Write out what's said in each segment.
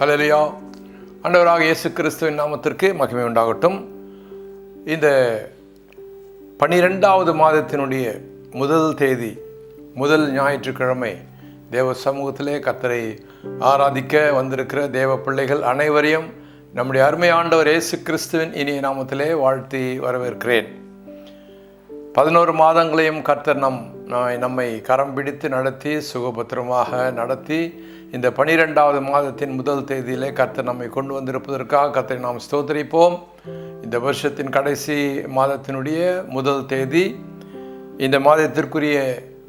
ஹல்லேலூயா. ஆண்டவராக இயேசு கிறிஸ்துவின் நாமத்திற்கு மகிமை உண்டாகட்டும். இந்த 12வது மாதத்தினுடைய முதல் தேதி, முதல் ஞாயிற்றுக்கிழமை தேவ சமூகத்திலே கர்த்தரை ஆராதிக்க வந்திருக்கிற தேவ பிள்ளைகள் அனைவரையும் நம்முடைய அருமை ஆண்டவர் இயேசு கிறிஸ்துவின் இனிய நாமத்திலே வாழ்த்தி வரவேற்கிறேன். 11 மாதங்களையும் கர்த்தர் நம்மை கரம் பிடித்து நடத்தி சுகபத்திரமாக நடத்தி இந்த 12வது மாதத்தின் முதல் தேதியிலே கர்த்தர் நம்மை கொண்டு வந்திருப்பதற்காக கர்த்தரை நாம் ஸ்தோத்திரிப்போம். இந்த வருஷத்தின் கடைசி மாதத்தினுடைய முதல் தேதி, இந்த மாதத்திற்குரிய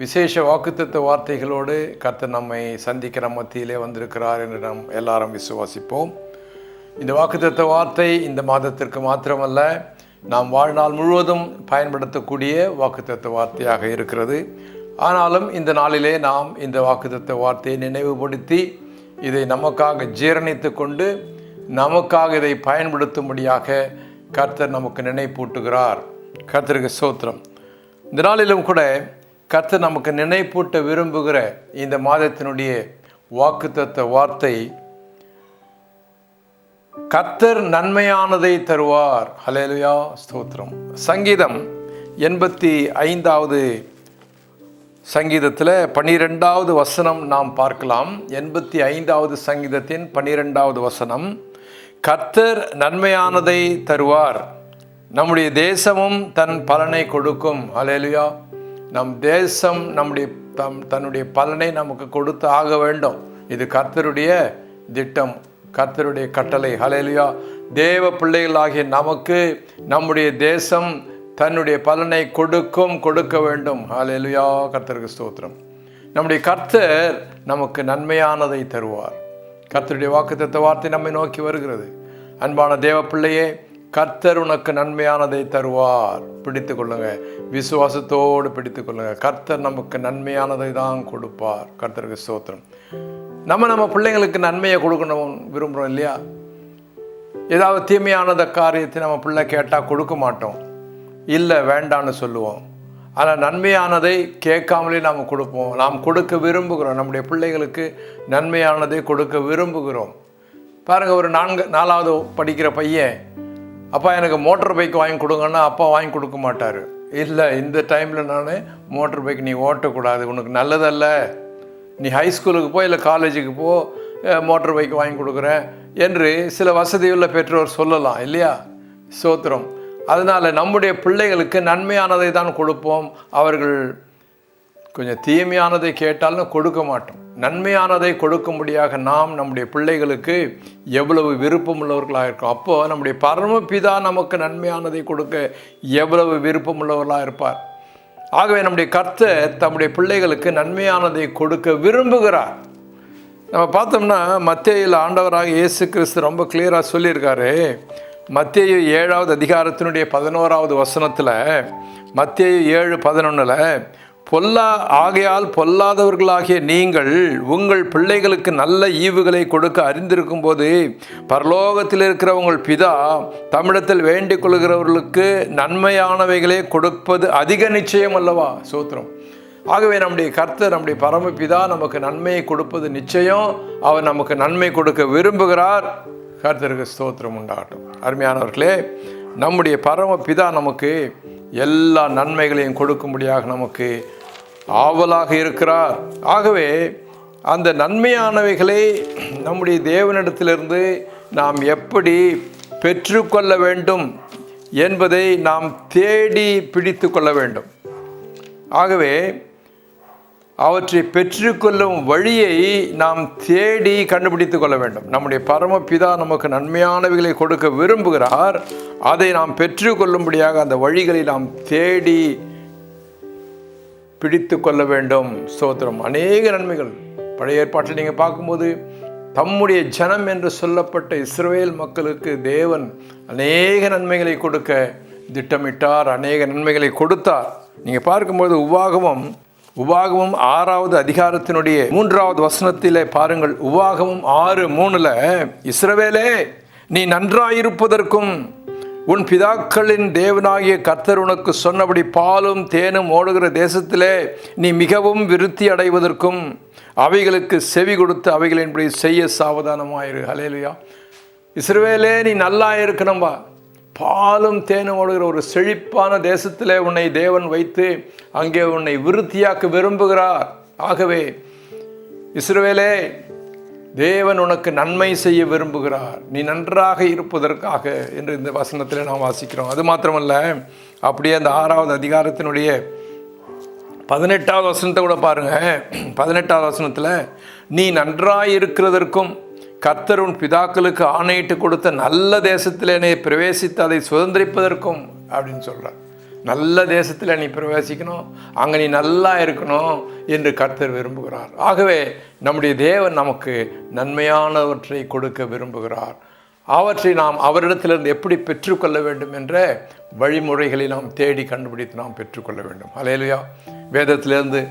விசேஷ வாக்குத்தத்த வார்த்தைகளோடு கர்த்தர் நம்மை சந்திக்கிற மத்தியிலே வந்திருக்கிறார் என்று நாம் எல்லாரும் விசுவாசிப்போம். இந்த வாக்குத்தத்த வார்த்தை இந்த மாதத்திற்கு மாத்திரமல்ல, நாம் வாழ்நாள் முழுவதும் பயன்படுத்தக்கூடிய வாக்குத்தத்த வார்த்தையாக இருக்கிறது. ஆனாலும் இந்த நாளிலே நாம் இந்த வாக்குத்தத்த வார்த்தையை நினைவுபடுத்தி இதை நமக்காக ஜீரணித்து கொண்டு நமக்காக இதை பயன்படுத்தும்படியாக கர்த்தர் நமக்கு நினைப்பூட்டுகிறார். கர்த்தருக்கு ஸ்தோத்திரம். இந்த நாளிலும் கூட கர்த்தர் நமக்கு நினைப்பூட்ட விரும்புகிற இந்த மாதத்தினுடைய வாக்குத்தத்த வார்த்தை, கர்த்தர் நன்மையானதை தருவார். ஹல்லேலூயா, ஸ்தோத்திரம். சங்கீதம் 85வது சங்கீதத்தில் 12வது வசனம் நாம் பார்க்கலாம். 85வது சங்கீதத்தின் 12வது வசனம், கர்த்தர் நன்மையானதை தருவார், நம்முடைய தேசமும் தன் பலனை கொடுக்கும். ஹல்லேலூயா. நம் தேசம் தன்னுடைய பலனை நமக்கு கொடுத்து ஆக வேண்டும். இது கர்த்தருடைய திட்டம், கர்த்தருடைய கட்டளை. ஹல்லேலூயா. தேவ பிள்ளைகளாகிய நமக்கு நம்முடைய தேசம் தன்னுடைய பலனை கொடுக்க வேண்டும். ஹல்லேலூயா. கர்த்தருக்கு ஸ்தோத்திரம். நம்முடைய கர்த்தர் நமக்கு நன்மையானதை தருவார். கர்த்தருடைய வாக்குத்தத்த வார்த்தை நம்மை நோக்கி வருகிறது. அன்பான தேவ பிள்ளையே, கர்த்தர் உனக்கு நன்மையானதை தருவார். பிடித்து கொள்ளுங்க, விசுவாசத்தோடு பிடித்து கொள்ளுங்க. கர்த்தர் நமக்கு நன்மையானதை தான் கொடுப்பார். கர்த்தருக்கு ஸ்தோத்திரம். நம்ம பிள்ளைங்களுக்கு நன்மையை கொடுக்கணும் விரும்புகிறோம் இல்லையா? ஏதாவது தீமையானத காரியத்தை நம்ம பிள்ளை கேட்டால் கொடுக்க மாட்டோம், இல்லை வேண்டான்னு சொல்லுவோம். ஆனால் நன்மையானதை கேட்காமலே நாம் கொடுப்போம். நாம் கொடுக்க விரும்புகிறோம். நம்முடைய பிள்ளைகளுக்கு நன்மையானதை கொடுக்க விரும்புகிறோம். பாருங்கள், ஒரு 4வது படிக்கிற பையன், அப்பா எனக்கு மோட்டர் பைக் வாங்கி கொடுங்கன்னா அப்பா வாங்கி கொடுக்க மாட்டார். இல்லை, இந்த டைமில் நான் மோட்டர் பைக் நீ ஓட்டக்கூடாது, உனக்கு நல்லதல்ல, நீ ஹைஸ்கூலுக்கு போ இல்லை காலேஜுக்கு போ, மோட்டர் பைக் வாங்கி கொடுக்குறேன் என்று சில வசதியுள்ள பெற்றோர் சொல்லலாம் இல்லையா? ஸ்தோத்திரம். அதனால் நம்முடைய பிள்ளைகளுக்கு நன்மையானதை தான் கொடுப்போம். அவர்கள் கொஞ்சம் தீமையானதை கேட்டாலும் கொடுக்க மாட்டோம். நன்மையானதை கொடுக்கும்படியாக நாம் நம்முடைய பிள்ளைகளுக்கு எவ்வளவு விருப்பமுள்ளவர்களாக இருக்கோம். அப்போது நம்முடைய பரமபிதா நமக்கு நன்மையானதை கொடுக்க எவ்வளவு விருப்பமுள்ளவர்களாக இருப்பார். ஆகவே நம்முடைய கர்த்தர் தம்முடைய பிள்ளைகளுக்கு நன்மையானதை கொடுக்க விரும்புகிறார். நம்ம பார்த்தோம்னா மத்தேயுவில் ஆண்டவராக இயேசு கிறிஸ்து ரொம்ப கிளியராக சொல்லியிருக்காரு. மத்தேயு 7வது அதிகாரத்தினுடைய 11வது வசனத்தில், மத்தேயு 7:11, ஆகையால் பொல்லாதவர்களாகிய நீங்கள் உங்கள் பிள்ளைகளுக்கு நல்ல ஈவுகளை கொடுக்க அறிந்திருக்கும் போது பரலோகத்தில் இருக்கிற உங்கள் பிதா தமிழத்தில் வேண்டிக் கொள்கிறவர்களுக்கு நன்மையானவைகளே கொடுப்பது அதிக நிச்சயம் அல்லவா? சூத்திரம். ஆகவே நம்முடைய கர்த்தர், நம்முடைய பரமபிதா நமக்கு நன்மையை கொடுப்பது நிச்சயம். அவர் நமக்கு நன்மை கொடுக்க விரும்புகிறார். கர்த்தருக்கு ஸ்தோத்திரம் உண்டாகட்டும். அருமையானவர்களே, நம்முடைய பரமபிதா நமக்கு எல்லா நன்மைகளையும் கொடுக்கும்படியாக நமக்கு ஆவலாக இருக்கிறார். ஆகவே அந்த நன்மையானவைகளை நம்முடைய தேவனிடத்திலிருந்து நாம் எப்படி பெற்றுக்கொள்ள வேண்டும் என்பதை நாம் தேடி பிடித்து கொள்ள வேண்டும். ஆகவே அவற்றை பெற்றுக்கொள்ளும் வழியை நாம் தேடி கண்டுபிடித்து கொள்ள வேண்டும். நம்முடைய பரமபிதா நமக்கு நன்மையானவைகளை கொடுக்க விரும்புகிறார். அதை நாம் பெற்றுக்கொள்ளும்படியாக அந்த வழிகளை நாம் தேடி பிடித்து கொள்ள வேண்டும். ஸ்தோத்திரம். அநேக நன்மைகள் பழைய ஏற்பாட்டில் நீங்கள் பார்க்கும்போது தம்முடைய ஜனம் என்று சொல்லப்பட்ட இஸ்ரவேல் மக்களுக்கு தேவன் அநேக நன்மைகளை கொடுக்க திட்டமிட்டார், அநேக நன்மைகளை கொடுத்தார். நீங்கள் பார்க்கும்போது உபாகமம் 6வது அதிகாரத்தினுடைய 3வது வசனத்திலே பாருங்கள். உபாகமம் 6:3, இஸ்ரவேலே நீ நன்றாயிருப்பதற்கும் உன் பிதாக்களின் தேவனாகிய கர்த்தர் உனக்கு சொன்னபடி பாலும் தேனும் ஓடுகிற தேசத்திலே நீ மிகவும் விருத்தி அடைவதற்கும் அவைகளுக்கு செவி கொடுத்து அவைகளின்படி செய்ய சாவதானமாயிரு. ஹல்லேலூயா. இஸ்ரவேலே, நீ நல்லா இருக்கணும்பா. பாலும் தேனும் ஓடுகிற ஒரு செழிப்பான தேசத்திலே உன்னை தேவன் வைத்து அங்கே உன்னை விருத்தியாக்க விரும்புகிறார். ஆகவே இஸ்ரவேலே, தேவன் உனக்கு நன்மை செய்ய விரும்புகிறார், நீ நன்றாக இருப்பதற்காக என்று இந்த வசனத்தில் நாம் வாசிக்கிறோம். அது மாத்திரமல்ல, அப்படியே அந்த 6வது அதிகாரத்தினுடைய 18வது வசனத்தை கூட பாருங்க. 18வது வசனத்தில், நீ நன்றாய் இருக்கிறதற்கும் கர்த்தர் உன் பிதாக்களுக்கு ஆணையிட்டு கொடுத்த நல்ல தேசத்திலே பிரவேசித்து அதை சுதந்திரிப்பதற்கும் அப்படின்னு சொல்கிறார். நல்ல தேசத்தில் நீ பிரவேசிக்கணும், அங்கே நீ நல்லா இருக்கணும் என்று கர்த்தர் விரும்புகிறார். ஆகவே நம்முடைய தேவன் நமக்கு நன்மையானவற்றை கொடுக்க விரும்புகிறார். அவற்றை நாம் அவரிடத்திலிருந்து எப்படி பெற்றுக்கொள்ள வேண்டும் என்ற வழிமுறைகளை நாம் தேடி கண்டுபிடித்து நாம் பெற்றுக்கொள்ள வேண்டும். ஹல்லேலூயா. வேதத்திலிருந்து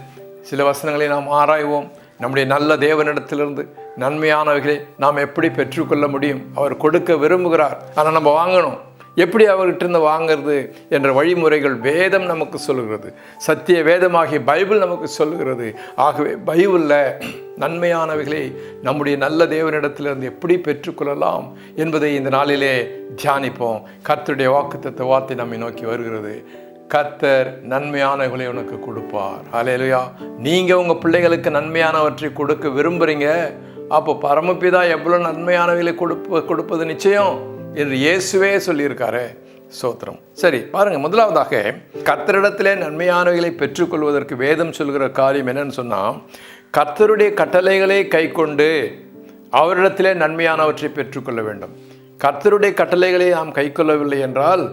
சில வசனங்களை நாம் ஆராய்வோம். நம்முடைய நல்ல தேவனிடத்திலிருந்து நன்மையானவைகளை நாம் எப்படி பெற்றுக்கொள்ள முடியும்? அவர் கொடுக்க விரும்புகிறார், ஆனால் நம்ம வாங்கணும். எப்படி அவர்கிட்ட வாங்கிறது என்ற வழிமுறைகள் வேதம் நமக்கு சொல்லுகிறது. சத்திய வேதமாகிய பைபிள் நமக்கு சொல்லுகிறது. ஆகவே பைபிளில் நன்மையானவைகளை நம்முடைய நல்ல தேவனிடத்திலிருந்து எப்படி பெற்றுக்கொள்ளலாம் என்பதை இந்த நாளிலே தியானிப்போம். கர்த்தருடைய வாக்குத்தத்த வார்த்தை நம்மை நோக்கி வருகிறது. கர்த்தர் நன்மையானவைகளை உனக்கு கொடுப்பார். ஹல்லேலூயா. நீங்கள் உங்கள் பிள்ளைகளுக்கு நன்மையானவற்றை கொடுக்க விரும்புகிறீங்க. அப்போ பரமபிதா எவ்வளோ நன்மையானவைகளை கொடுப்பது நிச்சயம் என்று இயேசுவே சொல்லியிருக்காரு. ஸ்தோத்திரம். சரி, பாருங்கள். முதலாவதாக கர்த்தரிடத்திலே நன்மையானவைகளை பெற்றுக்கொள்வதற்கு வேதம் சொல்கிற காரியம் என்னன்னு சொன்னால், கர்த்தருடைய கட்டளைகளை கை கொண்டு அவரிடத்திலே நன்மையானவற்றை பெற்றுக்கொள்ள வேண்டும். கர்த்தருடைய கட்டளைகளை நாம் கை கொள்ளவில்லை என்றால்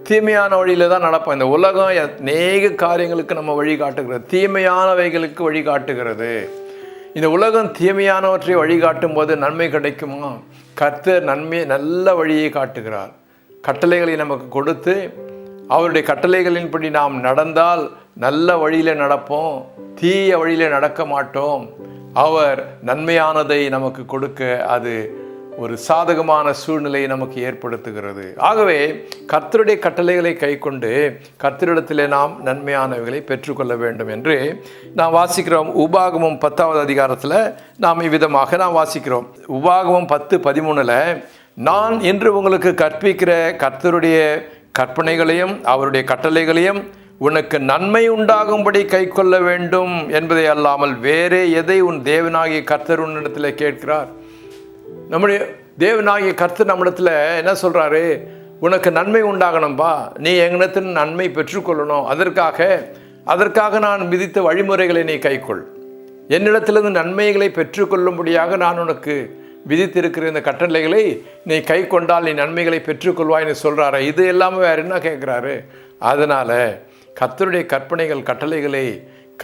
தீமையான வழியில் தான் நடப்போம். இந்த உலகம் அநேக காரியங்களுக்கு நம்ம வழிகாட்டுகிறது, தீமையானவைகளுக்கு வழிகாட்டுகிறது. இந்த உலகம் தீமையானவற்றை வழிகாட்டும் போது நன்மை கிடைக்குமா? கர்த்தர் நல்ல வழியை காட்டுகிறார். கட்டளைகளை நமக்கு கொடுத்து அவருடைய கட்டளைகளின்படி நாம் நடந்தால் நல்ல வழியில் நடப்போம், தீய வழியில் நடக்க மாட்டோம். அவர் நன்மையானதை நமக்கு கொடுக்க அது ஒரு சாதகமான சூழ்நிலையை நமக்கு ஏற்படுத்துகிறது. ஆகவே கர்த்தருடைய கட்டளைகளை கை கொண்டு கர்த்தரிடத்திலே நாம் நன்மையானவைகளை பெற்றுக்கொள்ள வேண்டும் என்று நாம் வாசிக்கிறோம். உபாகமம் 10வது அதிகாரத்தில் நாம் இவ்விதமாக நாம் வாசிக்கிறோம். உபாகமம் 10:13, நான் இன்று உங்களுக்கு கற்பிக்கிற கர்த்தருடைய கற்பனைகளையும் அவருடைய கட்டளைகளையும் உனக்கு நன்மை உண்டாகும்படி கை கொள்ள வேண்டும் என்பதை அல்லாமல் வேறே எதை உன் தேவனாகிய கர்த்தர் உன்னிடத்தில் கேட்கிறார்? நம்முடைய தேவனாகிய கர்த்தர் நம்மிடத்தில் என்ன சொல்கிறாரு? உனக்கு நன்மை உண்டாகணும்பா, நீ எங்களிடத்தில் நன்மை பெற்றுக்கொள்ளணும். அதற்காக நான் விதித்த வழிமுறைகளை நீ கைக்கொள். என்னிடத்திலிருந்து நன்மைகளை பெற்றுக்கொள்ளும்படியாக நான் உனக்கு விதித்திருக்கிற இந்த கட்டளைகளை நீ கை கொண்டால் நீ நன்மைகளை பெற்றுக்கொள்வாய்னு சொல்கிறாரு. இது எல்லாமே வேறு என்ன கேட்குறாரு? அதனால் கர்த்தருடைய கற்பனைகள் கட்டளைகளை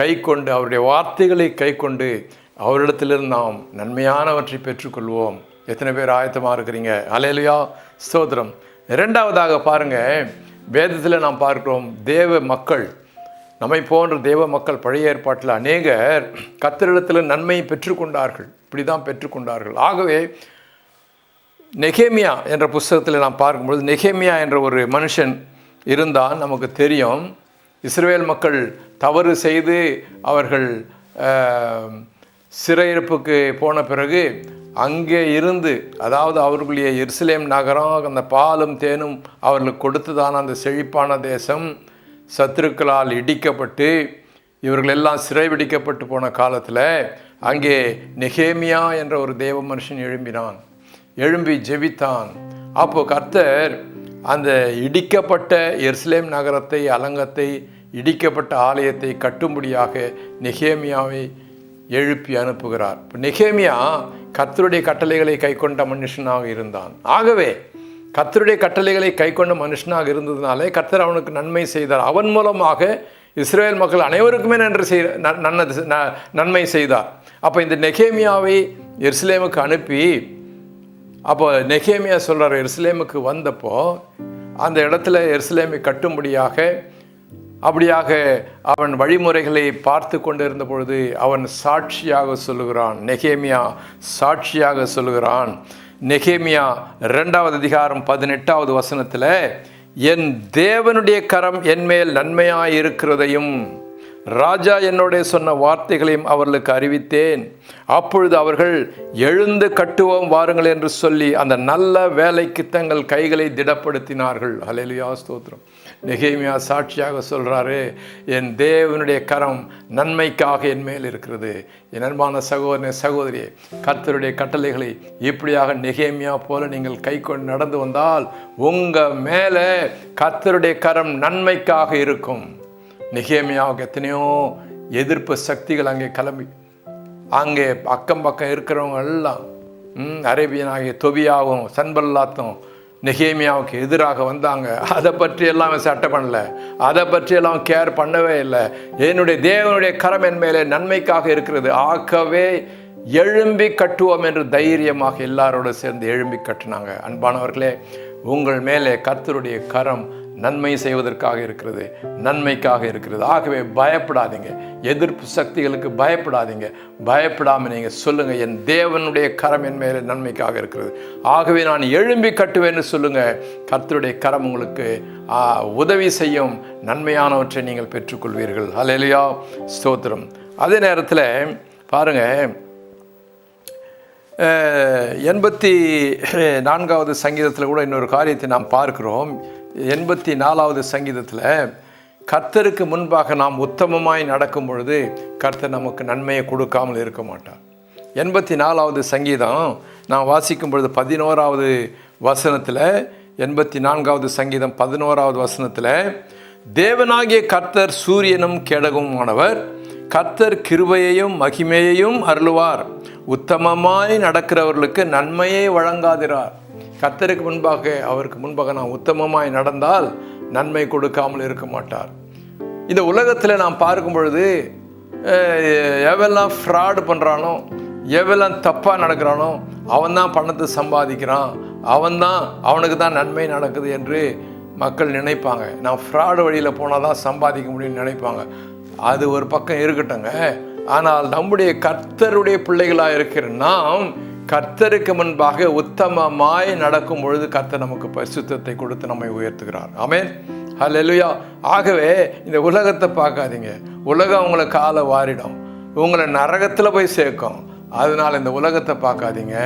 கை கொண்டு அவருடைய வார்த்தைகளை கை கொண்டு அவரிடத்திலிருந்து நாம் நன்மையானவற்றை பெற்றுக்கொள்வோம். எத்தனை பேர் ஆயத்தமாக இருக்கிறீங்க? ஹல்லேலூயா. ஸ்தோத்திரம். இரண்டாவதாக பாருங்கள், வேதத்தில் நாம் பார்க்கிறோம், தேவ மக்கள், நம்மை போன்ற தேவ மக்கள் பழைய ஏற்பாட்டில் அநேகர் கர்த்தரிடத்தில் நன்மையை பெற்றுக்கொண்டார்கள். இப்படி தான் பெற்றுக்கொண்டார்கள். ஆகவே நெகேமியா என்ற புஸ்தகத்தில் நாம் பார்க்கும்பொழுது, நெகேமியா என்ற ஒரு மனுஷன் இருந்தால் நமக்கு தெரியும். இஸ்ரவேல் மக்கள் தவறு செய்து அவர்கள் சிறையிருப்புக்கு போன பிறகு அங்கே இருந்து, அதாவது அவர்களுடைய எருசலேம் நகரம், அந்த பாலும் தேனும் அவர்களுக்கு கொடுத்ததான அந்த செழிப்பான தேசம் சத்துருக்களால் இடிக்கப்பட்டு இவர்கள் எல்லாம் சிறைபிடிக்கப்பட்டு போன காலத்தில் அங்கே நெகேமியா என்ற ஒரு தேவ மனுஷன் எழும்பி ஜெபித்தான். அப்போ கர்த்தர் அந்த இடிக்கப்பட்ட எருசலேம் நகரத்தை, அலங்கத்தை, இடிக்கப்பட்ட ஆலயத்தை கட்டும்படியாக நெகேமியாவை எழுப்பி அனுப்புகிறார். இப்போ நெகேமியா கர்த்தருடைய கட்டளைகளை கை கொண்ட மனுஷனாக இருந்தான். ஆகவே கர்த்தருடைய கட்டளைகளை கை கொண்ட மனுஷனாக இருந்ததுனாலே கர்த்தர் அவனுக்கு நன்மை செய்தார். அவன் மூலமாக இஸ்ரவேல் மக்கள் அனைவருக்குமே நன்மை செய்தார். அப்போ இந்த நெகேமியாவை எருசலேமுக்கு அனுப்பி, அப்போ நெகேமியா சொல்கிறார், எருசலேமுக்கு வந்தப்போ அந்த இடத்துல எருசலேமை கட்டும்படியாக அப்படியாக அவன் வழிமுறைகளை பார்த்து கொண்டிருந்த பொழுது அவன் சாட்சியாக சொல்லுகிறான். நெகேமியா சாட்சியாக சொல்லுகிறான், நெகேமியா 2வது அதிகாரம் 18வது வசனத்தில், என் தேவனுடைய கரம் என்மேல் நன்மையாய் இருக்கிறதையும் ராஜா என்னோட சொன்ன வார்த்தைகளையும் அவர்களுக்கு அறிவித்தேன். அப்பொழுது அவர்கள் எழுந்து கட்டுவோம் வாருங்கள் என்று சொல்லி அந்த நல்ல வேலைக்கு தங்கள் கைகளை திடப்படுத்தினார்கள். ஹல்லேலூயா, ஸ்தோத்திரம். நெகேமியா சாட்சியாக சொல்கிறாரு, என் தேவனுடைய கரம் நன்மைக்காக என் மேல் இருக்கிறது. என் அன்பான சகோதரனே, சகோதரியே, கர்த்தருடைய கட்டளைகளை இப்படியாக நெகேமியா போல நீங்கள் கை கொண்டு நடந்து வந்தால் உங்கள் மேலே கர்த்தருடைய கரம் நன்மைக்காக இருக்கும். நெகேமியாவுக்கு எத்தனையோ எதிர்ப்பு சக்திகள் அங்கே கிளம்பி, அங்கே அக்கம் பக்கம் இருக்கிறவங்க எல்லாம் அரேபியனாகிய தொபியாவும் சன்பல்லாத்தும் நெகேமியாவுக்கு எதிராக வந்தாங்க. அதை பற்றியெல்லாம் சட்டை பண்ணல, அதை பற்றியெல்லாம் கேர் பண்ணவே இல்லை. என்னுடைய தேவனுடைய கரம் என் மேலே நன்மைக்காக இருக்கிறது, ஆகவே எழும்பி கட்டுவோம் என்று தைரியமாக எல்லாரோடு சேர்ந்து எழும்பி கட்டினாங்க. அன்பானவர்களே, உங்கள் மேலே கர்த்தருடைய கரம் நன்மை செய்வதற்காக இருக்கிறது, நன்மைக்காக இருக்கிறது. ஆகவே பயப்படாதீங்க, எதிர்ப்பு சக்திகளுக்கு பயப்படாதீங்க. பயப்படாமல் நீங்கள் சொல்லுங்கள், என் தேவனுடைய கரம் என் மேலே நன்மைக்காக இருக்கிறது, ஆகவே நான் எழும்பி கட்டுவேன்னு சொல்லுங்கள். கர்த்தருடைய கரம் உங்களுக்கு உதவி செய்யும், நன்மையானவற்றை நீங்கள் பெற்றுக்கொள்வீர்கள். ஹல்லேலூயா, ஸ்தோத்திரம். அதே நேரத்தில் பாருங்கள், 84வது சங்கீதத்தில் கூட இன்னொரு காரியத்தை நாம் பார்க்கிறோம். 84வது சங்கீதத்தில், கர்த்தருக்கு முன்பாக நாம் உத்தமமாய் நடக்கும் பொழுது கர்த்தர் நமக்கு நன்மையை கொடுக்காமல் இருக்க மாட்டார். 84வது சங்கீதம் நான் வாசிக்கும் பொழுது 11வது வசனத்தில், 84வது சங்கீதம் 11வது வசனத்தில், தேவனாகிய கர்த்தர் சூரியனும் கேடகமுமானவர், கர்த்தர் கிருபையையும் மகிமையையும் அருளுவார், உத்தமமாய் நடக்கிறவர்களுக்கு நன்மையை வழங்காதிரார். கர்த்தருக்கு முன்பாக, அவருக்கு முன்பாக நாம் உத்தமமாய் நடந்தால் நன்மை கொடுக்காமல் இருக்க மாட்டார். இந்த உலகத்தில் நாம் பார்க்கும் பொழுது எவெல்லாம் ஃப்ராடு பண்ணுறானோ, எவெல்லாம் தப்பாக நடக்கிறானோ அவன் தான் பணத்தை சம்பாதிக்கிறான், அவனுக்கு தான் நன்மை நடக்குது என்று மக்கள் நினைப்பாங்க. நான் ஃப்ராடு வழியில் போனால் தான் சம்பாதிக்க முடியும்னு நினைப்பாங்க. அது ஒரு பக்கம் இருக்கட்டுங்க. ஆனால் நம்முடைய கர்த்தருடைய பிள்ளைகளாக இருக்கிற நாம் கர்த்தருக்கு முன்பாக உத்தமமாய் நடக்கும் பொழுது கர்த்தர் நமக்கு பரிசுத்தத்தை கொடுத்து நம்மை உயர்த்துகிறார். ஆமென், ஹல்லேலூயா. ஆகவே இந்த உலகத்தை பார்க்காதீங்க. உலகம் உங்களை காலை வாரிடும், உங்களை நரகத்தில் போய் சேர்க்கும். அதனால் இந்த உலகத்தை பார்க்காதீங்க,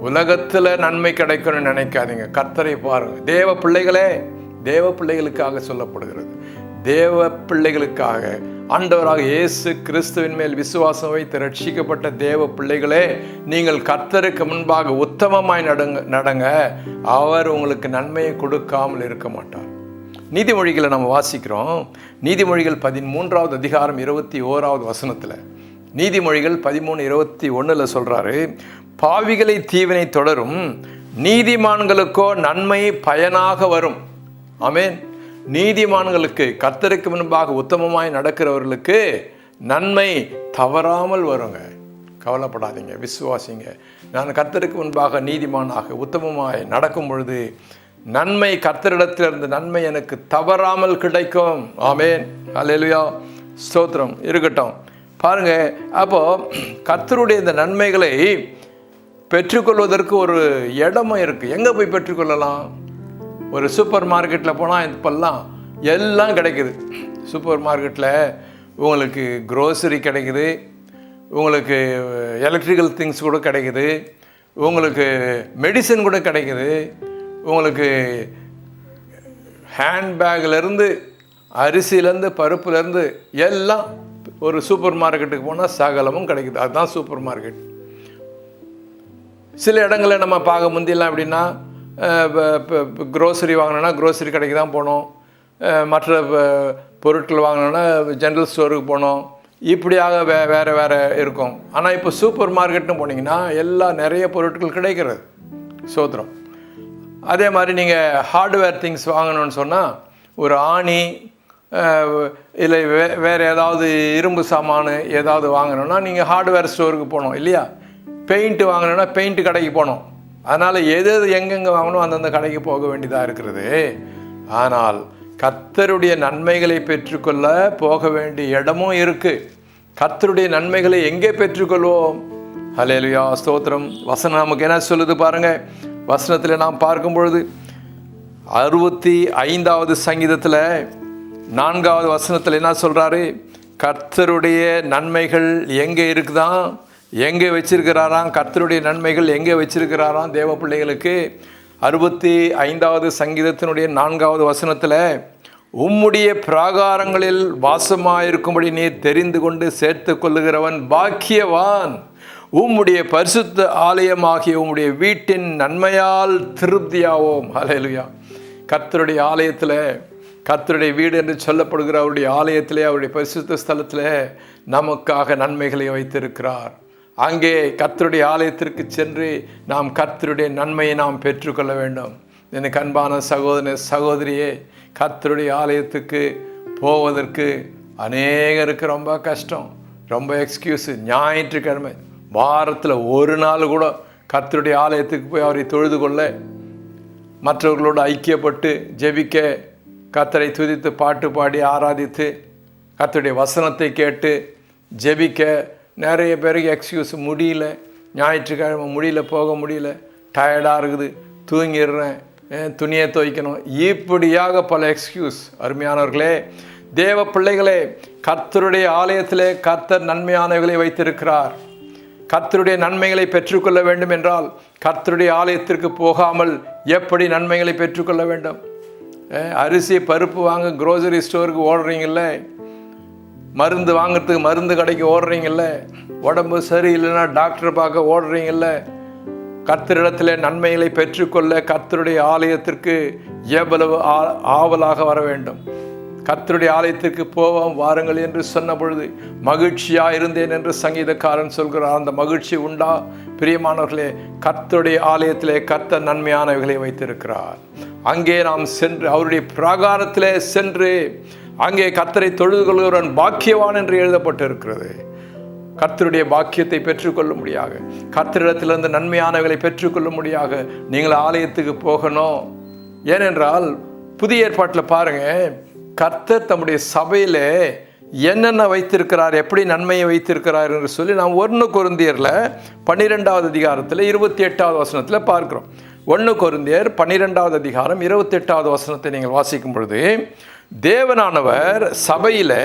உலகத்தில் நன்மை கிடைக்கும்னு நினைக்காதீங்க. கர்த்தரை பாருங்க. தேவ பிள்ளைகளே, தேவ பிள்ளைகளுக்காக சொல்லப்படுகிறது, தேவ பிள்ளைகளுக்காக, ஆண்டவராக இயேசு கிறிஸ்துவின் மேல் விசுவாசம் வைத்து ரட்சிக்கப்பட்ட தேவ பிள்ளைகளே, நீங்கள் கர்த்தருக்கு முன்பாக உத்தமமாய் நடங்க. அவர் உங்களுக்கு நன்மையை கொடுக்காமல் இருக்க மாட்டார். நீதிமொழிகளை நம்ம வாசிக்கிறோம். நீதிமொழிகள் 13வது அதிகாரம் 21வது வசனத்தில், நீதிமொழிகள் 13:21 சொல்கிறாரு, பாவிகளை தீவினை தொடரும், நீதிமான்களுக்கோ நன்மை பயனாக வரும். ஆமென். நீதிமான்களுக்கு, கர்த்தருக்கு முன்பாக உத்தமமாய் நடக்கிறவர்களுக்கு நன்மை தவறாமல் வருங்க. கவலைப்படாதீங்க, விசுவாசிங்க. நான் கர்த்தருக்கு முன்பாக நீதிமானாக உத்தமமாய் நடக்கும் பொழுது நன்மை, கர்த்தரிடத்திலிருந்து நன்மை எனக்கு தவறாமல் கிடைக்கும். ஆமென், ஹல்லேலூயா, ஸ்தோத்திரம். இருக்கட்டும், பாருங்க. அப்போது கர்த்தருடைய இந்த நன்மைகளை பெற்றுக்கொள்வதற்கு ஒரு இடமும் இருக்குது. எங்கே போய் பெற்றுக்கொள்ளலாம்? ஒரு சூப்பர் மார்க்கெட்டில் போனால் இப்போல்லாம் எல்லாம் கிடைக்குது. சூப்பர் மார்க்கெட்டில் உங்களுக்கு க்ரோசரி கிடைக்குது, உங்களுக்கு எலக்ட்ரிக்கல் திங்ஸ் கூட கிடைக்குது, உங்களுக்கு மெடிசன் கூட கிடைக்குது, உங்களுக்கு ஹேண்ட்பேக்லேருந்து அரிசியிலேருந்து பருப்புலேருந்து எல்லாம் ஒரு சூப்பர் மார்க்கெட்டுக்கு போனால் சகலமும் கிடைக்குது. அதுதான் சூப்பர் மார்க்கெட். சில இடங்களில் நம்ம பார்க்க முந்தியெல்லாம் எப்படின்னா, க்ரோசரி வாங்கினோன்னா க்ரோசரி கடைக்கு தான் போனோம், மற்ற பொருட்கள் வாங்கினோன்னா ஜென்ரல் ஸ்டோருக்கு போனோம். இப்படியாக வேறு இருக்கும். ஆனால் இப்போ சூப்பர் மார்க்கெட்னு போனீங்கன்னா எல்லாம் நிறைய பொருட்கள் கிடைக்கிறது. சோத்திரம். அதே மாதிரி நீங்கள் ஹார்ட்வேர் திங்ஸ் வாங்கணும்னு சொன்னால், ஒரு ஆணி இல்லை வேறு ஏதாவது இரும்பு சாமான் ஏதாவது வாங்கணுன்னா நீங்கள் ஹார்ட்வேர் ஸ்டோருக்கு போகணும் இல்லையா? பெயிண்ட்டு வாங்கணுன்னா பெயிண்ட்டு கடைக்கு போகணும். அதனால் எது எங்கெங்கே வாங்கணும் அந்தந்த கடைக்கு போக வேண்டியதாக இருக்கிறது. ஆனால் கர்த்தருடைய நன்மைகளை பெற்றுக்கொள்ள போக வேண்டிய இடமும் இருக்குது. கர்த்தருடைய நன்மைகளை எங்கே பெற்றுக்கொள்வோம்? ஹல்லேலூயா, ஸ்தோத்திரம். வசனம் நமக்கு என்ன சொல்லுது பாருங்க. வசனத்தில் நாம் பார்க்கும் பொழுது 65வது சங்கீதத்தில் 4வது வசனத்தில் என்ன சொல்கிறாரு? கர்த்தருடைய நன்மைகள் எங்கே இருக்குதான், எங்கே வச்சிருக்கிறாராம்? கர்த்தருடைய நன்மைகள் எங்கே வச்சிருக்கிறாராம் தேவ பிள்ளைகளுக்கு? 65வது சங்கீதத்தினுடைய 4வது வசனத்தில், உம்முடைய பிராகாரங்களில் வாசமாயிருக்கும்படி நீர் தெரிந்து கொண்டு சேர்த்து கொள்ளுகிறவன் பாக்கியவான். உம்முடைய பரிசுத்த ஆலயமாகிய உம்முடைய வீட்டின் நன்மையால் திருப்தியாவோம். ஹல்லேலூயா. கர்த்தருடைய ஆலயத்தில், கர்த்தருடைய வீடு என்று சொல்லப்படுகிற அவருடைய ஆலயத்திலே, அவருடைய பரிசுத்த ஸ்தலத்தில் நமக்காக நன்மைகளை வைத்திருக்கிறார். அங்கே கர்த்தருடைய ஆலயத்திற்கு சென்று நாம் கர்த்தருடைய நன்மையை நாம் பெற்றுக்கொள்ள வேண்டும். எனக்கு அன்பான சகோதர சகோதரியே, கர்த்தருடைய ஆலயத்துக்கு போவதற்கு அநேகருக்கு ரொம்ப கஷ்டம், ரொம்ப எக்ஸ்கியூஸு. ஞாயிற்றுக்கிழமை வாரத்தில் ஒரு நாள் கூட கர்த்தருடைய ஆலயத்துக்கு போய் அவரை தொழுது கொள்ள, மற்றவர்களோடு ஐக்கியப்பட்டு ஜெபிக்க, கர்த்தரை துதித்து பாட்டு பாடி ஆராதித்து கர்த்தருடைய வசனத்தை கேட்டு ஜெபிக்க நிறைய பேருக்கு எக்ஸ்கியூஸ். முடியல, ஞாயிற்றுக்கிழமை முடியல, போக முடியல, டயர்டாக இருக்குது, தூங்கிடுறேன், துணியை துவைக்கணும், இப்படியாக பல எக்ஸ்கியூஸ். அருமையானவர்களே, தேவ பிள்ளைகளே, கர்த்தருடைய ஆலயத்திலே கர்த்தர் நன்மையானவைகளை வைத்திருக்கிறார். கர்த்தருடைய நன்மைகளை பெற்றுக்கொள்ள வேண்டும் என்றால் கர்த்தருடைய ஆலயத்திற்கு போகாமல் எப்படி நன்மைகளை பெற்றுக்கொள்ள வேண்டும்? அரிசி பருப்பு வாங்க க்ரோசரி ஸ்டோருக்கு ஓடுறீங்கல்ல, மருந்து வாங்கிறதுக்கு மருந்து கடைக்கு ஓடுறீங்கல்ல, உடம்பு சரியில்லைன்னா டாக்டரை பார்க்க ஓடுறீங்கல்ல, கர்த்தரிடத்தில் நன்மைகளை பெற்றுக்கொள்ள கர்த்தருடைய ஆலயத்திற்கு எவ்வளவு ஆவலாக வர வேண்டும். கர்த்தருடைய ஆலயத்திற்கு போவோம் வாருங்கள் என்று சொன்ன பொழுது மகிழ்ச்சியாக இருந்தேன் என்று சங்கீதக்காரன் சொல்கிறார். அந்த மகிழ்ச்சி உண்டா? பிரியமானவர்களே, கர்த்தருடைய ஆலயத்திலே கர்த்தர் நன்மையானவைகளை வைத்திருக்கிறார். அங்கே நாம் சென்று அவருடைய பிராகாரத்திலே சென்று அங்கே கர்த்தரை தொழுது கொள்கிறவன் பாக்கியவான் என்று எழுதப்பட்டிருக்கிறது. கர்த்தருடைய பாக்கியத்தை பெற்றுக்கொள்ள முடியாக, கர்த்தரிடத்திலிருந்து நன்மையானவைகளை பெற்றுக்கொள்ள முடியாக நீங்கள் ஆலயத்துக்கு போகணும். ஏனென்றால் புதிய ஏற்பாட்டில் பாருங்கள், கர்த்தர் தம்முடைய சபையில் என்னென்ன வைத்திருக்கிறார், எப்படி நன்மையை வைத்திருக்கிறார் என்று சொல்லி நாம் 1 கொரிந்தியரில் 12வது அதிகாரத்தில் 28வது வசனத்தில் பார்க்கிறோம். 1 கொரிந்தியர் 12வது அதிகாரம் 28வது வசனத்தை நீங்கள் வாசிக்கும் பொழுது, தேவனானவர் சபையில்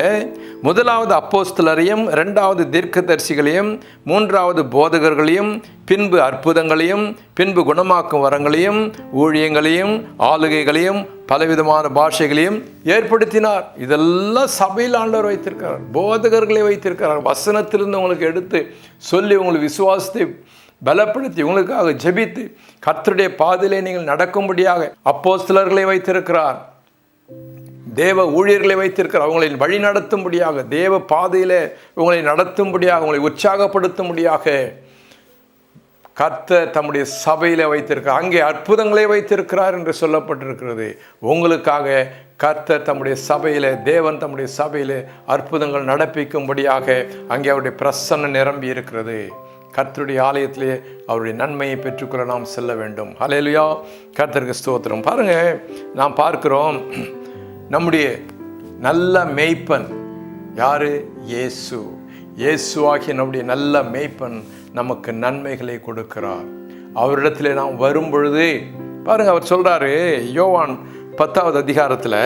1வது அப்போஸ்தலரையும் 2வது தீர்க்கதரிசிகளையும் 3வது போதகர்களையும் பின்பு அற்புதங்களையும் பின்பு குணமாக்கும் வரங்களையும் ஊழியங்களையும் ஆளுகைகளையும் பலவிதமான பாஷைகளையும் ஏற்படுத்தினார். இதெல்லாம் சபையில் ஆண்டவர் வைத்திருக்கிறார். போதகர்களை வைத்திருக்கிறார். வசனத்திலிருந்து உங்களுக்கு எடுத்து சொல்லி உங்களுக்கு விசுவாசத்தை பலப்படுத்தி உங்களுக்காக ஜெபித்து கர்த்தருடைய பாதையிலே நீங்கள் நடக்கும்படியாக அப்போஸ்தலர்களை வைத்திருக்கிறார். தேவ ஊழியர்களை வைத்திருக்கிறார். அவங்களை வழி நடத்தும்படியாக, தேவ பாதையில் உங்களை நடத்தும்படியாக, உங்களை உற்சாகப்படுத்தும்படியாக கர்த்தர் தம்முடைய சபையில் வைத்திருக்கிறார். அங்கே அற்புதங்களை வைத்திருக்கிறார் என்று சொல்லப்பட்டிருக்கிறது. உங்களுக்காக கர்த்தர் தம்முடைய சபையில், தேவன் தம்முடைய சபையில் அற்புதங்கள் நடப்பிக்கும்படியாக அங்கே அவருடைய பிரசன்னம் நிரம்பி இருக்கிறது. கர்த்தருடைய ஆலயத்திலே அவருடைய நன்மையை பெற்றுக்கொள்ள நாம் செல்ல வேண்டும். ஹல்லேலூயா, கர்த்தருக்கு ஸ்தோத்திரம். பாருங்கள், நாம் பார்க்கிறோம், நம்முடைய நல்ல மேய்ப்பன் யாரு? இயேசு. இயேசுவாகிய நம்முடைய நல்ல மேய்ப்பன் நமக்கு நன்மைகளை கொடுக்கிறார். அவரிடத்துல நாம் வரும் பொழுது பாருங்கள், அவர் சொல்கிறாரு யோவான் 10வது அதிகாரத்தில்,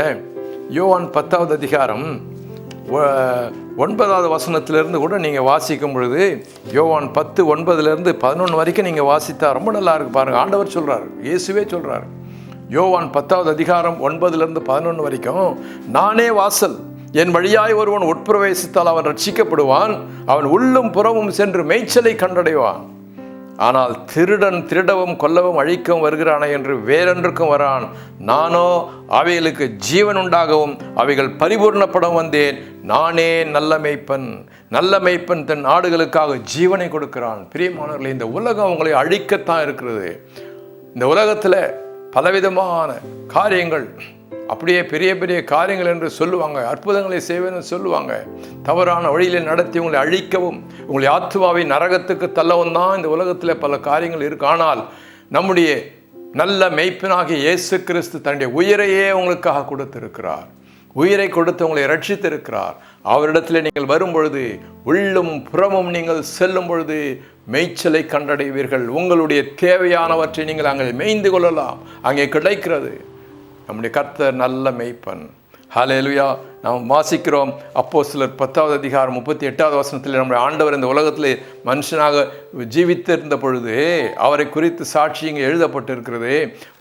யோவான் 10வது அதிகாரம் 9வது வசனத்திலிருந்து கூட நீங்கள் வாசிக்கும் பொழுது, யோவான் 10:9 11 வரைக்கும் நீங்கள் வாசித்தா ரொம்ப நல்லா இருக்கு. பாருங்கள், ஆண்டவர் சொல்கிறார், இயேசுவே சொல்கிறார். யோவான் 10வது அதிகாரம் 9 11 வரைக்கும், நானே வாசல், என் வழியாய் ஒருவன் உட்பிரவேசித்தால் அவன் ரட்சிக்கப்படுவான், அவன் உள்ளும் புறமும் சென்று மேய்ச்சலை கண்டடைவான். ஆனால் திருடன் திருடவும் கொல்லவும் அழிக்கவும் வருகிறானே என்று வேறொன்றுக்கும் வரான். நானோ அவைகளுக்கு ஜீவன் உண்டாகவும் அவைகள் பரிபூர்ணப்படவும் வந்தேன். நானே நல்ல மேய்ப்பன். நல்ல மேய்ப்பன் தன் ஆடுகளுக்காக ஜீவனை கொடுக்கிறான். பிரியமானவர்களே, இந்த உலகம் உங்களை அழிக்கத்தான் இருக்கிறது. இந்த உலகத்தில் பலவிதமான காரியங்கள், அப்படியே பெரிய பெரிய காரியங்கள் என்று சொல்லுவாங்க, அற்புதங்களை செய்வேன்னு சொல்லுவாங்க. தவறான வழியில் நடத்தி உங்களை அழிக்கவும் உங்களை ஆத்துமாவை நரகத்துக்கு தள்ளவும் தான் இந்த உலகத்தில் பல காரியங்கள் இருக்கு. ஆனால் நம்முடைய நல்ல மெய்ப்பனாகிய இயேசு கிறிஸ்து தன்னுடைய உயிரையே உங்களுக்காக கொடுத்திருக்கிறார். உயிரை கொடுத்து உங்களை ரட்சித்திருக்கிறார். அவரிடத்தில் நீங்கள் வரும்பொழுது, உள்ளும் புறமும் நீங்கள் செல்லும் பொழுது மேய்ச்சலை கண்டடைவீர்கள். உங்களுடைய தேவையானவற்றை நீங்கள் அங்கே மேய்ந்து கொள்ளலாம். அங்கே கிடைக்கிறது. நம்முடைய கர்த்தர் நல்ல மேய்ப்பன். ஹல்லேலூயா. நாம் வாசிக்கிறோம் அப்போஸ்தலர் 10வது அதிகாரம் 38வது வசனத்தில், நம்முடைய ஆண்டவர் இந்த உலகத்தில் மனுஷனாக ஜீவித்திருந்த பொழுது அவரை குறித்து சாட்சி இங்கே எழுதப்பட்டிருக்கிறது.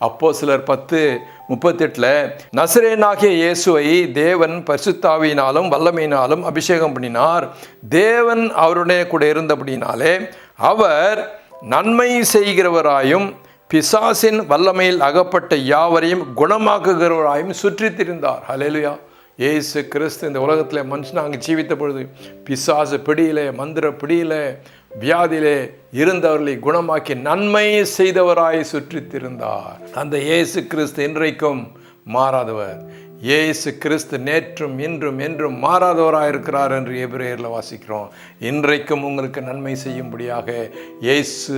அப்போஸ்தலர் 10:38, நசரேயனாகிய இயேசுவை தேவன் பரிசுத்தாவியினாலும் வல்லமையினாலும் அபிஷேகம் பண்ணினார். தேவன் அவருடைய கூட இருந்தபடினாலே அவர் நன்மை செய்கிறவராயும் பிசாசின் வல்லமையில் அகப்பட்ட யாவரையும் குணமாக்குகிறவராயும் சுற்றி திரிந்தார். ஹல்லேலூயா. இயேசு கிறிஸ்து இந்த உலகத்தில் மனுஷனாக ஜீவித்த பொழுது பிசாசு பிடியிலே, மந்திர பிடியிலே, வியாதியிலே இருந்தவர்களை குணமாக்கி நன்மை செய்தவராய் சுற்றி திரிந்தார். அந்த இயேசு கிறிஸ்து இன்றைக்கும் மாறாதவர். இயேசு கிறிஸ்து நேற்றும் இன்றும் என்றும் மாறாதவராயிருக்கிறார் என்று எபிரேயரில் வாசிக்கிறோம். இன்றைக்கும் உங்களுக்கு நன்மை செய்யும்படியாக இயேசு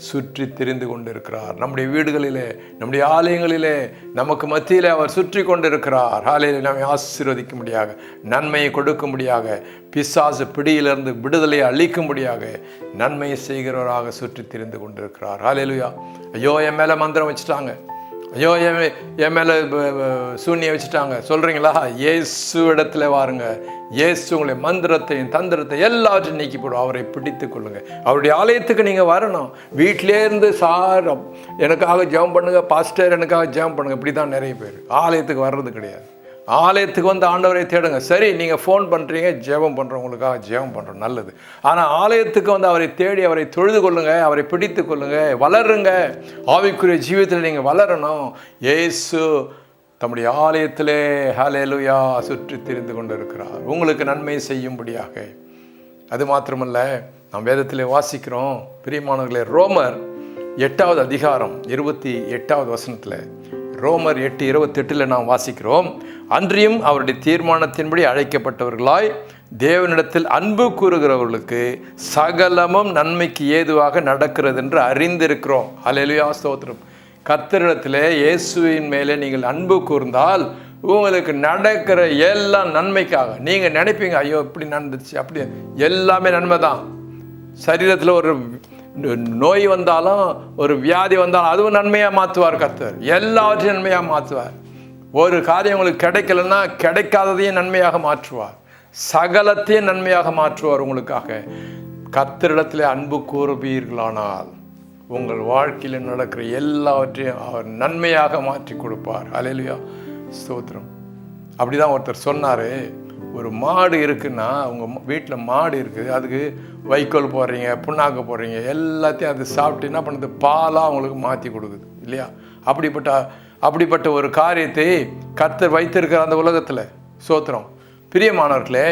சுற்றி திரிந்து கொண்டிருக்கிறார். நம்முடைய வீடுகளிலே, நம்முடைய ஆலயங்களிலே, நமக்கு மத்தியிலே அவர் சுற்றி கொண்டிருக்கிறார். ஹல்லேலூயா. நம்மை ஆசீர்வதிக்கும்படியாக, நன்மையை கொடுக்கும்படியாக, பிசாசு பிடியிலிருந்து விடுதலையை அளிக்கும்படியாக நன்மை செய்கிறவராக சுற்றி திரிந்து கொண்டிருக்கிறார். ஹல்லேலூயா. ஐயோ, என் மேலே மந்திரம் வச்சுட்டாங்க, ஐயோ என் மேலே சூன்யம் வச்சுட்டாங்க சொல்கிறீங்களா? இயேசு இடத்துல வாருங்க. இயேசு உங்களை மந்திரத்தையும் தந்திரத்தை எல்லாவற்றையும் நீக்கி போடும். அவரை பிடித்து கொள்ளுங்க. அவருடைய ஆலயத்துக்கு நீங்கள் வரணும். வீட்டிலே இருந்து சார் எனக்காக ஜெபம் பண்ணுங்க, பாஸ்டர் எனக்காக ஜெபம் பண்ணுங்க, இப்படி தான் நிறைய பேர் ஆலயத்துக்கு வர்றது கிடையாது. ஆலயத்துக்கு வந்து ஆண்டவரை தேடுங்க. சரி, நீங்கள் ஃபோன் பண்ணுறீங்க, ஜெபம் பண்ணுறவங்களுக்காக ஜெபம் பண்ணுறோம், நல்லது. ஆனால் ஆலயத்துக்கு வந்து அவரை தேடி அவரை தொழுது கொள்ளுங்க, அவரை பிடித்து கொள்ளுங்க, வளருங்க. ஆவிக்குரிய ஜீவிதத்தில் நீங்கள் வளரணும். இயேசு தம்முடைய ஆலயத்திலே ஹல்லேலூயா சுற்றி திரிந்து கொண்டு இருக்கிறார், உங்களுக்கு நன்மை செய்யும்படியாக. அது மாத்திரமல்ல, நாம் வேதத்திலே வாசிக்கிறோம் பிரியமானவர்களே, ரோமர் 8வது அதிகாரம் 28வது வசனத்தில், ரோமர் 8:28 நாம் வாசிக்கிறோம், அன்றியும் அவருடைய தீர்மானத்தின்படி அழைக்கப்பட்டவர்களாய் தேவனிடத்தில் அன்பு கூறுகிறவர்களுக்கு சகலமும் நன்மைக்கு ஏதுவாக நடக்கிறது என்று அறிந்திருக்கிறோம். ஹல்லேலூயா, ஸ்தோத்திரம். கர்த்தரிடத்திலே, இயேசுவின் மேலே நீங்கள் அன்பு கூர்ந்தால் உங்களுக்கு நடக்கிற எல்லாம் நன்மைக்காக. நீங்கள் நினைப்பீங்க, ஐயோ இப்படி நடந்துச்சு, அப்படி, எல்லாமே நன்மை தான். சரீரத்தில் ஒரு நோய் வந்தாலும், ஒரு வியாதி வந்தாலும் அதுவும் நன்மையாக மாற்றுவார் கர்த்தர். எல்லாவற்றையும் நன்மையாக மாற்றுவார். ஒரு காரியம் உங்களுக்கு கிடைக்கலன்னா கிடைக்காததையும் நன்மையாக மாற்றுவார். சகலத்தையும் நன்மையாக மாற்றுவார் உங்களுக்காக. கர்த்தரிடத்தில் அன்பு கூறுவீர்களானால் உங்கள் வாழ்க்கையில் நடக்கிற எல்லாவற்றையும் அவர் நன்மையாக மாற்றி கொடுப்பார். ஹல்லேலூயா, ஸ்தோத்திரம். அப்படிதான் ஒருத்தர் சொன்னார், ஒரு மாடு இருக்குன்னா, உங்கள் வீட்டில் மாடு இருக்குது, அதுக்கு வைக்கோல் போடுறீங்க, புண்ணாக்கு போடுறீங்க, எல்லாத்தையும் அது சாப்பிட்டு என்ன பண்ணுது, பாலாக உங்களுக்கு மாற்றி கொடுக்குது இல்லையா? அப்படிப்பட்ட ஒரு காரியத்தை கர்த்தர் வைத்திருக்கிற அந்த உலகத்தில். ஸ்தோத்திரம். பிரியமானவர்களே,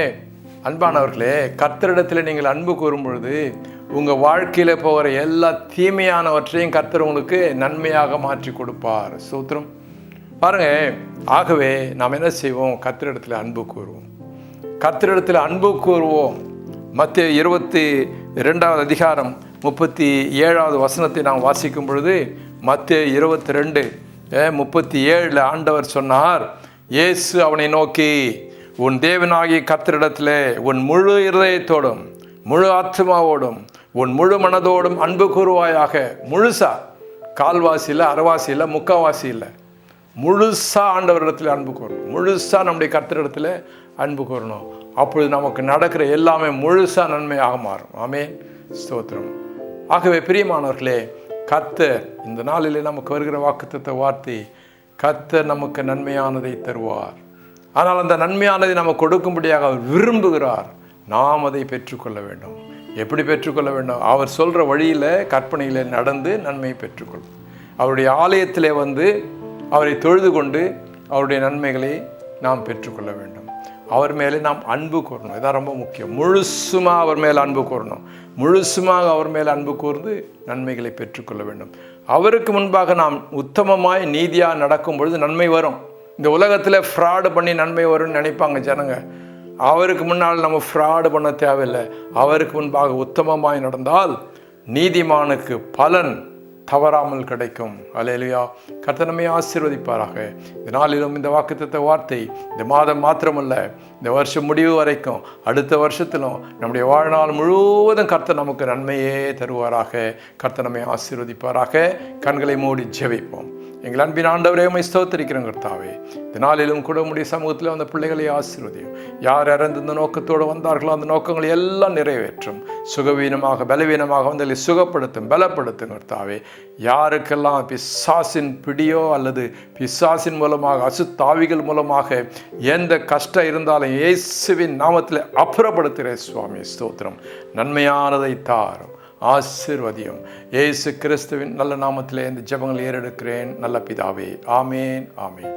அன்பானவர்களே, கர்த்தரிடத்தில் நீங்கள் அன்பு கூறும் பொழுது உங்கள் வாழ்க்கையில் போகிற எல்லா தீமையானவற்றையும் கர்த்தர் உங்களுக்கு நன்மையாக மாற்றி கொடுப்பார். ஸ்தோத்திரம். பாருங்கள், ஆகவே நாம் என்ன செய்வோம்? கர்த்தரிடத்தில் அன்பு கூறுவோம். கர்த்தரிடத்தில் அன்பு கூறுவோம். மத்தேயு 22வது அதிகாரம் 37வது வசனத்தை நாம் வாசிக்கும் பொழுது, மத்தேயு 22:37 ஆண்டவர் சொன்னார், இயேசு அவனை நோக்கி, உன் தேவனாகிய கர்த்தரிடத்திலே உன் முழு இருதயத்தோடும், முழு ஆத்மாவோடும், உன் முழு மனதோடும் அன்பு கூறுவாயாக. முழுசா, கால்வாசி இல்லை, அரைவாசி இல்லை, முக்கால்வாசி இல்லை, முழுசா ஆண்டவரிடத்தில் அன்பு கூறணும். முழுசா நம்முடைய கர்த்தரிடத்தில் அன்பு கூறணும். அப்பொழுது நமக்கு நடக்கிற எல்லாமே முழுசா நன்மையாக மாறும். ஆமென், ஸ்தோத்திரம். ஆகவே பிரியமானவர்களே, கர்த்தர் இந்த நாளிலே நமக்கு வருகிற வாக்குத்தத்த வார்த்தை, கர்த்தர் நமக்கு நன்மையானதை தருவார். ஆனால் அந்த நன்மையானதை நமக்கு கொடுக்கும்படியாக அவர் விரும்புகிறார். நாம் அதை பெற்றுக்கொள்ள வேண்டும். எப்படி பெற்றுக்கொள்ள வேண்டும்? அவர் சொல்கிற வழியில், கற்பனையில் நடந்து நன்மையை பெற்றுக்கொள்ளும். அவருடைய ஆலயத்திலே வந்து அவரை தொழுது கொண்டு அவருடைய நன்மைகளை நாம் பெற்றுக்கொள்ள வேண்டும். அவர் மேலே நாம் அன்பு கூறணும். இதான் ரொம்ப முக்கியம். முழுசுமாக அவர் மேலே அன்பு கூறணும். முழுசுமாக அவர் மேலே அன்பு கூர்ந்து நன்மைகளை பெற்றுக்கொள்ள வேண்டும். அவருக்கு முன்பாக நாம் உத்தமமாய் நீதியாக நடக்கும் பொழுது நன்மை வரும். இந்த உலகத்தில் ஃப்ராடு பண்ணி நன்மை வரும்னு நினைப்பாங்க ஜனங்க. அவருக்கு முன்னால் நம்ம ஃப்ராடு பண்ண தேவையில்லை. அவருக்கு முன்பாக உத்தமமாய் நடந்தால் நீதிமானுக்கு பலன் தவறாமல் கிடைக்கும். அல்லேலூயா. கர்த்தர் நம்மை ஆசீர்வதிப்பாராக. இந்த நாளிலும் இந்த வாக்குத்தத்த வார்த்தை இந்த மாதம் மாத்திரமல்ல, இந்த வருஷம் முடிவு வரைக்கும், அடுத்த வருஷத்திலும் நம்முடைய வாழ்நாள் முழுவதும் கர்த்தர் நமக்கு நன்மையே தருவாராக. கர்த்தர் நம்மை ஆசீர்வதிப்பாராக. கண்களை மூடி ஜெபிப்போம். எங்கள் அன்பின் ஆண்டவரே, உம்மை ஸ்தோத்திரிக்கிறோம் கர்த்தாவே. இந்த நாளிலும் கூட உம்முடைய சமூகத்தில் அந்த பிள்ளைகளை ஆசீர்வதியும். யார் இறந்து இந்த நோக்கத்தோடு வந்தார்களோ அந்த நோக்கங்களை எல்லாம் நிறைவேற்றும். சுகவீனமாக பலவீனமாக வந்து சுகப்படுத்தும், பலப்படுத்தும் கர்த்தாவே. யாருக்கெல்லாம் பிசாசின் பிடியோ அல்லது பிசாசின் மூலமாக அசுத்தாவிகள் மூலமாக எந்த கஷ்டம் இருந்தாலும் இயேசுவின் நாமத்தில் அப்புறப்படுத்துகிறேன் சுவாமி. ஸ்தோத்திரம். நன்மையானதை தாரும், ஆசீர்வதியும். இயேசு கிறிஸ்துவின் நல்ல நாமத்திலே இந்த ஜெபங்களை ஏறெடுக்கிறேன் நல்ல பிதாவே. ஆமேன், ஆமேன்.